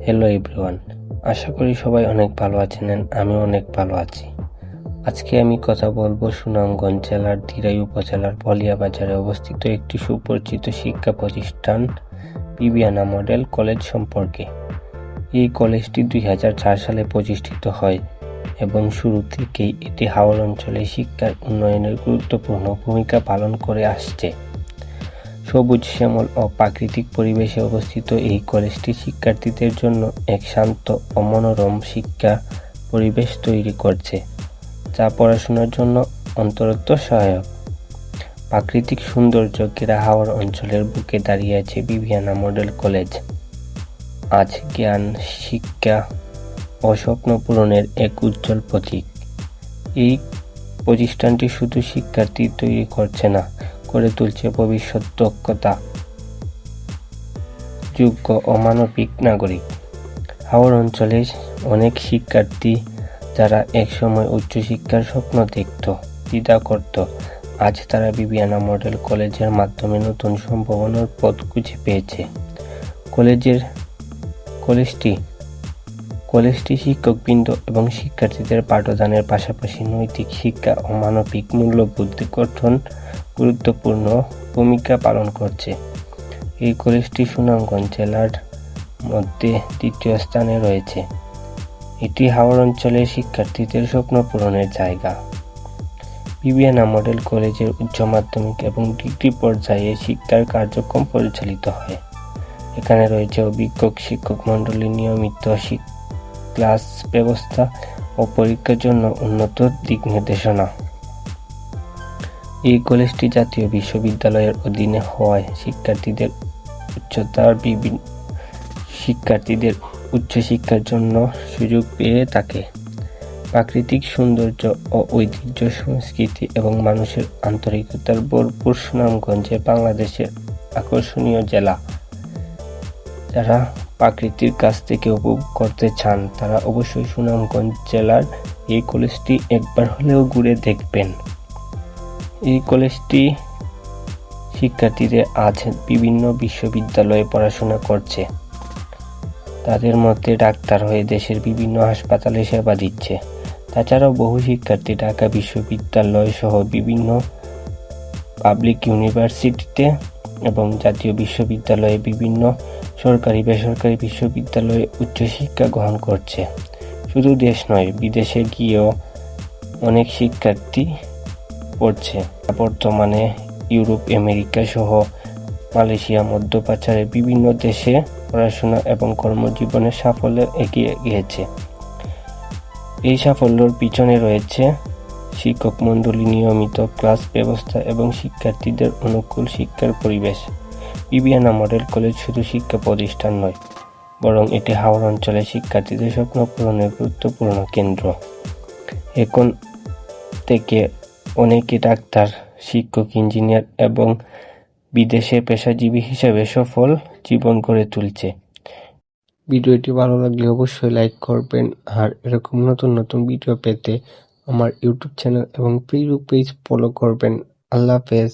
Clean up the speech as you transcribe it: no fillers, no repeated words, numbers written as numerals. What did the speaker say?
Hello everyone, আশা করি সবাই অনেক ভালো আছেন। আমি অনেক ভালো আছি। আজকে আমি কথা বলবো সুনামগঞ্জ জেলার দিরাই উপজেলার বলিয়া বাজারে অবস্থিত একটি সুপরিচিত শিক্ষা প্রতিষ্ঠান বিবিয়ানা মডেল কলেজ সম্পর্কে। এই কলেজটি 2004 সালে প্রতিষ্ঠিত হয় এবং শুরু থেকেই এটি হাওর অঞ্চলে শিক্ষার উন্নয়নের গুরুত্বপূর্ণ ভূমিকা পালন করে আসছে। সবুজ শ্যামল ও প্রাকৃতিক পরিবেশে অবস্থিত এই কলেজটি শিক্ষার্থীদের জন্য এক শান্ত ও মনোরম শিক্ষা পরিবেশ তৈরি করছে, যা পড়াশোনার জন্য অত্যন্ত সহায়ক। প্রাকৃতিক সৌন্দর্য ঘেরা হাওর অঞ্চলের বুকে দাঁড়িয়ে আছে বিবিয়ানা মডেল কলেজ। আজ জ্ঞান, শিক্ষা ও স্বপ্ন পূরণের এক উজ্জ্বল প্রতীক। এই প্রতিষ্ঠানটি শুধু শিক্ষার্থী তৈরি করছে না, করে তুলছে ভবিষ্যৎ দক্ষতা, যোগ্য ও মানবিক নাগরিক। হাওর অঞ্চলে অনেক শিক্ষার্থী যারা একসময় উচ্চশিক্ষার স্বপ্ন দেখত, দ্বিধা করত, আজ তারা বিবিয়ানা মডেল কলেজের মাধ্যমে নতুন সম্ভাবনার পথ খুঁজে পেয়েছে। কলেজটি শিক্ষকবৃন্দ এবং শিক্ষার্থীদের পাঠদানের পাশাপাশি নৈতিক শিক্ষা ও মানবিক মূল্যবোধ গঠন গুরুত্বপূর্ণ ভূমিকা পালন করছে। এই কলেজটি সুনামগঞ্জ জেলার মধ্যে দ্বিতীয় স্থানে রয়েছে। এটি হাওর অঞ্চলের শিক্ষার্থীদের স্বপ্ন পূরণের জায়গা। বিবিয়ানা মডেল কলেজের উচ্চ মাধ্যমিক এবং ডিগ্রি পর্যায়ে শিক্ষার কার্যক্রম পরিচালিত হয়। এখানে রয়েছে অভিজ্ঞ শিক্ষক মণ্ডলী, নিয়মিত ক্লাস ব্যবস্থা ও পরীক্ষার জন্য উন্নত দিক নির্দেশনা। এই কলেজটি জাতীয় বিশ্ববিদ্যালয়ের অধীনে হওয়ায় শিক্ষার্থীদের উচ্চশিক্ষার জন্য সুযোগ পেয়ে থাকে। প্রাকৃতিক সৌন্দর্য ও ঐতিহ্য, সংস্কৃতি এবং মানুষের আন্তরিকতার ভরপুর সুনামগঞ্জে বাংলাদেশের আকর্ষণীয় জেলা। যারা প্রকৃতির কাছ থেকে উপভোগ করতে চান তারা অবশ্যই সুনামগঞ্জ জেলার এই কলেজটি একবার হলেও ঘুরে দেখবেন। এই কলেজটি শিক্ষার্থীদের আজ বিভিন্ন বিশ্ববিদ্যালয়ে পড়াশোনা করছে। তাদের মধ্যে ডাক্তার হয়ে দেশের বিভিন্ন হাসপাতালে সেবা দিচ্ছে। তাছাড়াও বহু শিক্ষার্থী ঢাকা বিশ্ববিদ্যালয় সহ বিভিন্ন পাবলিক ইউনিভার্সিটিতে এবং জাতীয় বিশ্ববিদ্যালয়ে, বিভিন্ন সরকারি বেসরকারি বিশ্ববিদ্যালয়ে উচ্চশিক্ষা গ্রহণ করছে। শুধু দেশ নয়, বিদেশে গিয়েও অনেক শিক্ষার্থী পড়ছে। বর্তমানে ইউরোপ, আমেরিকা সহ মালয়েশিয়া, মধ্যপ্রাচ্যের বিভিন্ন দেশে পড়াশোনা এবং কর্মজীবনের সাফল্যে এগিয়ে গিয়েছে। এই সাফল্যের পিছনে রয়েছে শিক্ষক মণ্ডলী, নিয়মিত ক্লাস ব্যবস্থা এবং শিক্ষার্থীদের অনুকূল শিক্ষার পরিবেশ। বিবিয়ানা মডেল কলেজ শুধু শিক্ষা প্রতিষ্ঠান নয়, বরং এটি হাওর অঞ্চলের শিক্ষার্থীদের স্বপ্ন পূরণের গুরুত্বপূর্ণ কেন্দ্র। এখন থেকে অনেকে ডাক্তার, শিক্ষক, ইঞ্জিনিয়ার এবং বিদেশে পেশাজীবী হিসেবে সফল জীবন গড়ে তুলছে। ভিডিওটি ভালো লাগলে অবশ্যই লাইক করবেন, আর এরকম নতুন নতুন ভিডিও পেতে আমার ইউটিউব চ্যানেল এবং ফেসবুক পেজ ফলো করবেন। আল্লাহ হাফেজ।